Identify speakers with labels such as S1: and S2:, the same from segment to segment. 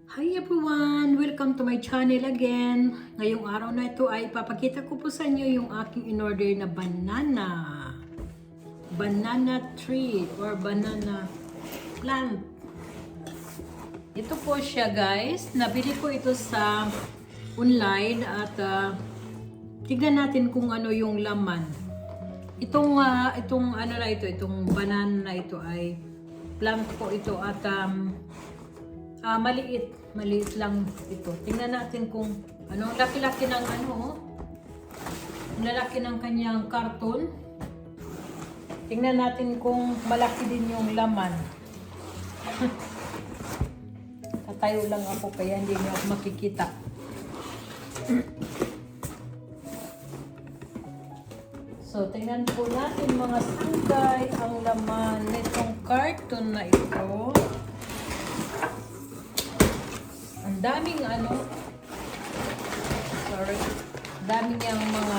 S1: Hi everyone! Welcome to my channel again. Ngayong araw na ito ay papakita ko po sa inyo yung aking in-order na banana. Banana tree or banana plant. Ito po siya guys. Nabili ko ito sa online at tignan natin kung ano yung laman. Itong ano na ito, itong banana na ito ay plant po ito at maliit lang ito. Tingnan natin kung ano, ang laki-laki ng ano, ang lalaki ng kanyang karton. Tingnan natin kung malaki din yung laman. Tatayo lang ako kaya hindi niyo ako makikita. So, tingnan po natin mga sangkay ang laman nitong karton na ito. Ang daming ano, daming yung mga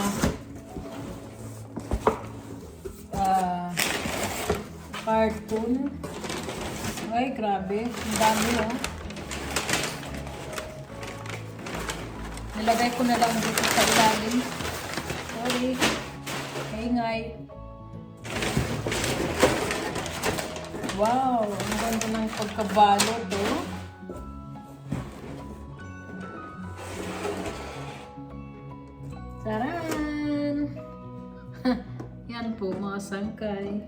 S1: cartoon. Ay, grabe, ang dami oh. Nilagay ko na lang dito sa ilalim. Sorry, ingay. Wow, ang ganda ng pagkabalot oh. Taran! Yan po mga sangkay.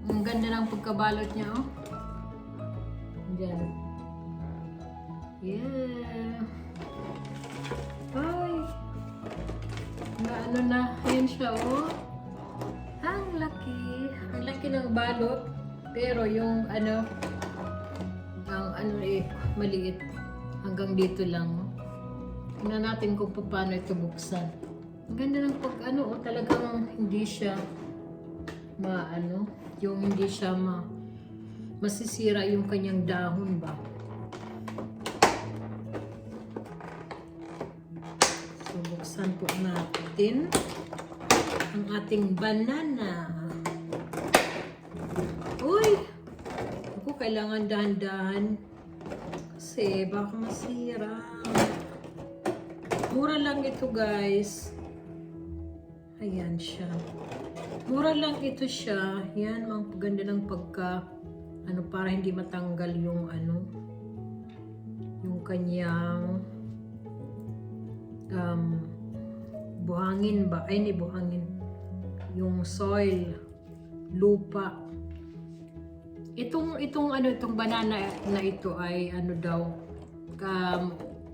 S1: Ang ganda ng pagkabalot niya oh. Diyan. Yeah. Ay. Ano na. Ayan siya oh. Ang laki. Ang laki ng balot. Pero yung ano, ang ano eh, maliit. Hanggang dito lang oh. Tingnan natin kung paano ito buksan. Ang ganda ng pag ano, talagang hindi siya maano, yung hindi siya masisira yung kanyang dahon ba. So buksan po natin ang ating banana. Uy! Ako kailangan dahan-dahan kasi baka masira. Mura lang ito guys. Ayan siya. Mura lang ito siya. Yan, ang ganda ng pagka ano para hindi matanggal yung ano yung kanyang buhangin ba? Ay, hindi buhangin. Yung soil, lupa. Itong banana na ito ay ano daw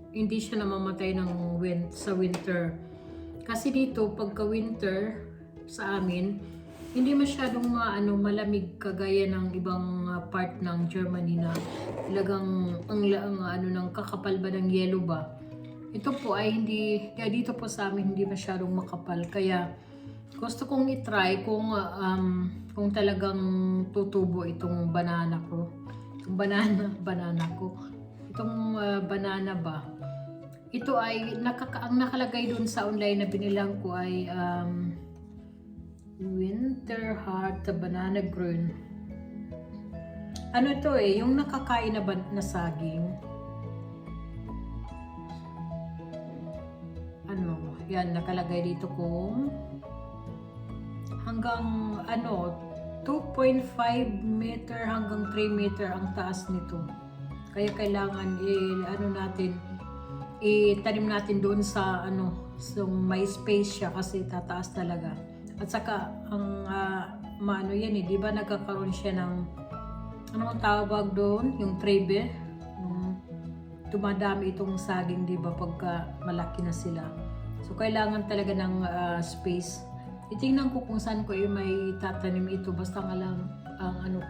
S1: hindi siya namamatay sa winter. Kasi dito, pagka winter sa amin, hindi masyadong malamig kagaya ng ibang part ng Germany na talagang ng kakapal ba ng yelo ba. Ito po ay hindi, kaya dito po sa amin hindi masyadong makapal. Kaya gusto kong i-try kung talagang tutubo itong banana ko. Itong banana ko. Itong banana ba. Ito ay ang nakalagay dun sa online na binilang ko ay Winter Heart Banana Green. Ano ito eh, yung nakakain na saging. Ano, yan nakalagay dito kung hanggang 2.5 meter hanggang 3 meter ang taas nito. Kaya kailangan itanim natin doon sa so may space siya kasi tataas talaga. At saka ang yan di ba nagkakaroon siya ng anong tawag doon, yung trebe, dumadami itong saging di ba pagka malaki na sila. So kailangan talaga ng space. Itingnan ko kung saan ko may tatanim ito, basta nga lang ang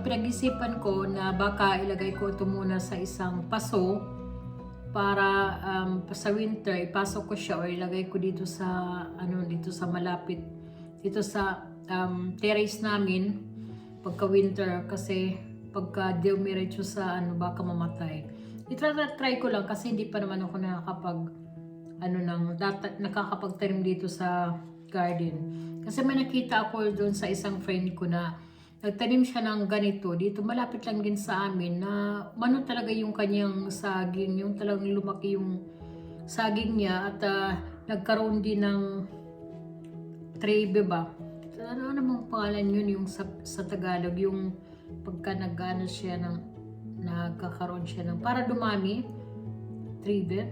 S1: pinag-isipan ko na baka ilagay ko ito muna sa isang paso para sa winter ipasok ko siya o ilagay ko dito sa dito sa malapit dito sa terrace namin pagka winter, kasi pagka dumiretso sa baka mamatay. Try ko lang kasi hindi pa naman ako nakakapagtanim dito sa garden. Kasi may nakita ako doon sa isang friend ko na nagtanim siya ng ganito dito malapit lang din sa amin na mano talaga yung kanyang saging, yung talagang lumaki yung saging niya at nagkaroon din ng trebe ba? Ano namang pangalan yun yung sa Tagalog, yung pagka nagano siya ng nagkakaroon siya ng para dumami, trebe.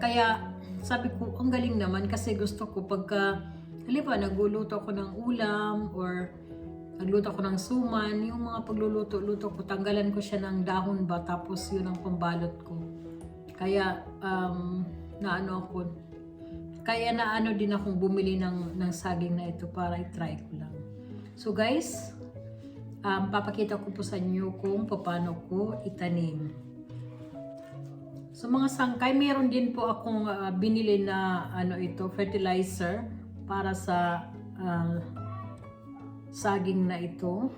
S1: Kaya sabi ko ang galing naman kasi gusto ko pagka halimbawa nagluluto ako ng ulam or nagluto ako ng suman, yung mga pagluluto-luto ko, tanggalan ko siya ng dahon ba tapos yun ang pambalot ko. Kaya naano ako, kaya naano din akong bumili ng saging na ito para i-try ko lang. So guys, papakita ko po sa inyo kung paano ko itanim. So mga sangkay, meron din po akong binili na fertilizer para sa saging na ito.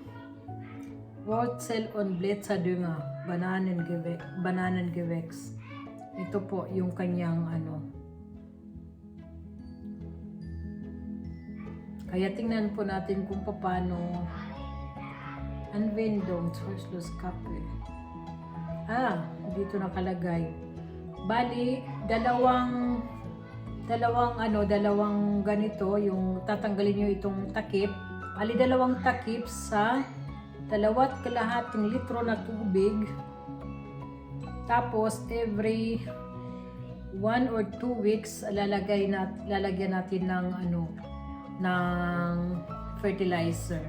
S1: Wurzel und Blätterdünger, Bananengewächs. Ito po yung kanyang Kaya tingnan po natin kung paano Anwendung Verschlusskappe. Dito nakalagay. Bali, dalawang ganito yung tatanggalin nyo itong takip. Bali, 2 takip sa 2.5 litro na tubig. Tapos every 1 or 2 weeks lalagyan natin ng fertilizer.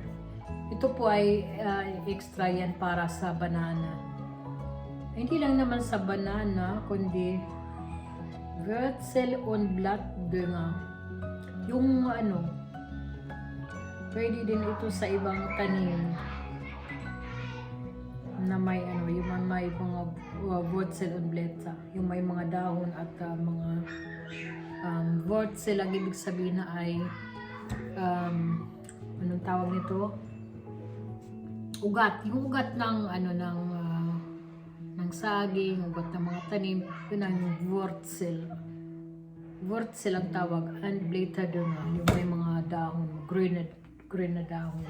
S1: Ito po ay extra yan para sa banana. Hindi lang naman sa banana, kundi Wurzel und Blattdünger. Yung pwede din ito sa ibang tanim na may yung may mga Wurzel und Blätter, yung may mga dahon at mga Wurzel, ang ibig sabihin na ay anong tawag nito? Ugat, yung ugat ng ng saging, ugat ng mga tanim, yun ang Wurzel. Wurzel ang tawag, and Blätterdünger, yung may mga dahon, green na dahon.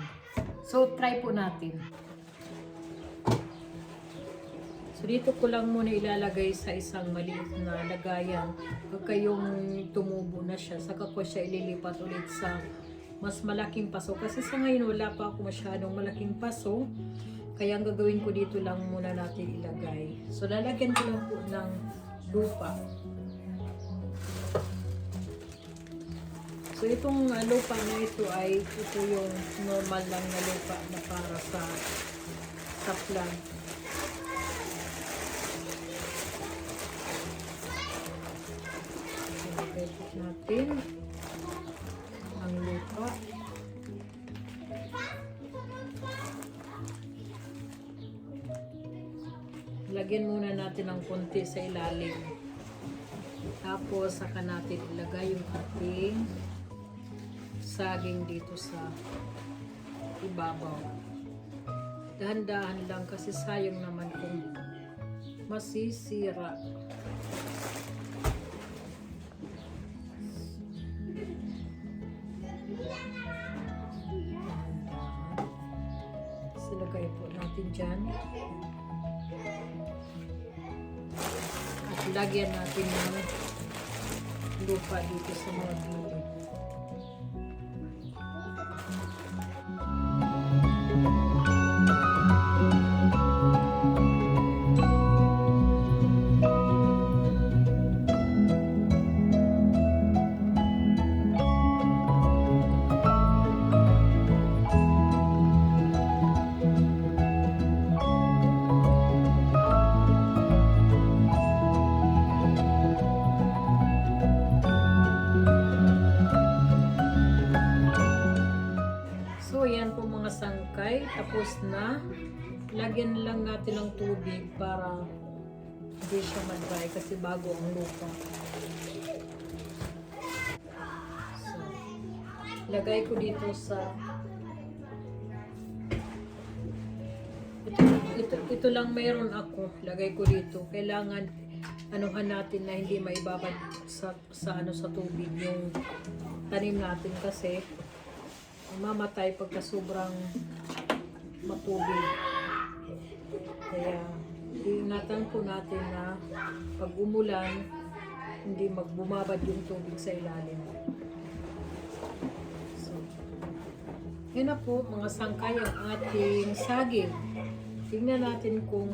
S1: So try po natin. So dito ko lang muna ilalagay sa isang maliit na lagayan. Pagka yung tumubo na siya, saka ko siya ililipat ulit sa mas malaking paso. Kasi sa ngayon wala pa ako masyadong malaking paso. Kaya ang gagawin ko dito lang muna natin ilagay. So lalagyan ko lang po ng lupa. So itong lupa na ito ay ito yung normal lang na lupa na para sa plant. Ilagay natin ang lupa. Lagyan muna natin ng konti sa ilalim. Tapos saka natin ilagay yung ating saging dito sa ibabaw. Dahan-dahan lang kasi sayang naman kung masisira. Silagay po natin dyan. At lagyan natin ng lupa dito sa mga gilid. So, yan po mga sangkay. Tapos na. Lagyan lang natin ng tubig para hindi siya mag-dry kasi bago ang lupa. So, lagay ko dito sa ito lang mayroon ako. Lagay ko dito. Kailangan anuhan natin na hindi maibabad sa tubig yung tanim natin kasi mamatay pagka sobrang matubig. Kaya iingatan po natin na pag umulan, hindi magbumabad yung tubig sa ilalim. So, yun na po mga sangkay ang ating saging. Tingnan natin kung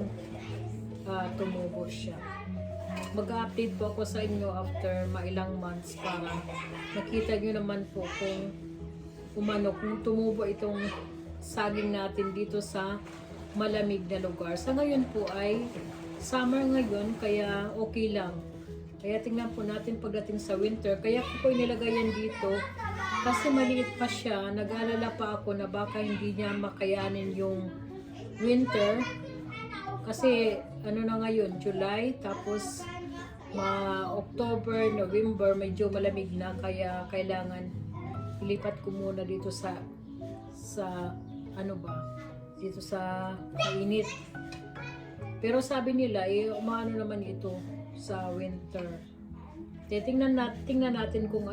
S1: tumubo siya. Mag-update po ako sa inyo after mailang months para nakita nyo naman po kung tumubo itong saging natin dito sa malamig na lugar. Sa ngayon po ay summer ngayon, kaya okay lang. Kaya tingnan po natin pagdating sa winter. Kaya ko po inilagay yan dito kasi maliit pa siya. Nag-alala pa ako na baka hindi niya makayanin yung winter. Kasi ano na ngayon, July, tapos October, November, medyo malamig na. Kaya kailangan ilipat ko muna dito sa dito sa mainit. Pero sabi nila, umaano naman ito sa winter. Tingnan natin kung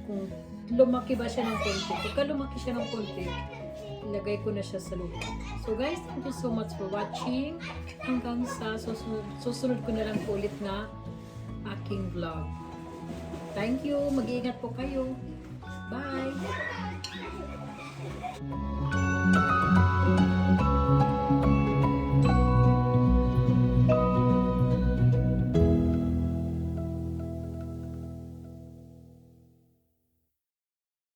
S1: kung lumaki ba siya ng konti. Pagka lumaki siya ng konti, ilagay ko na siya sa lupa. So guys, thank you so much for watching. Hanggang sa susunod ko na lang po ulit na aking vlog. Thank you. Mag-iingat po kayo. Bye!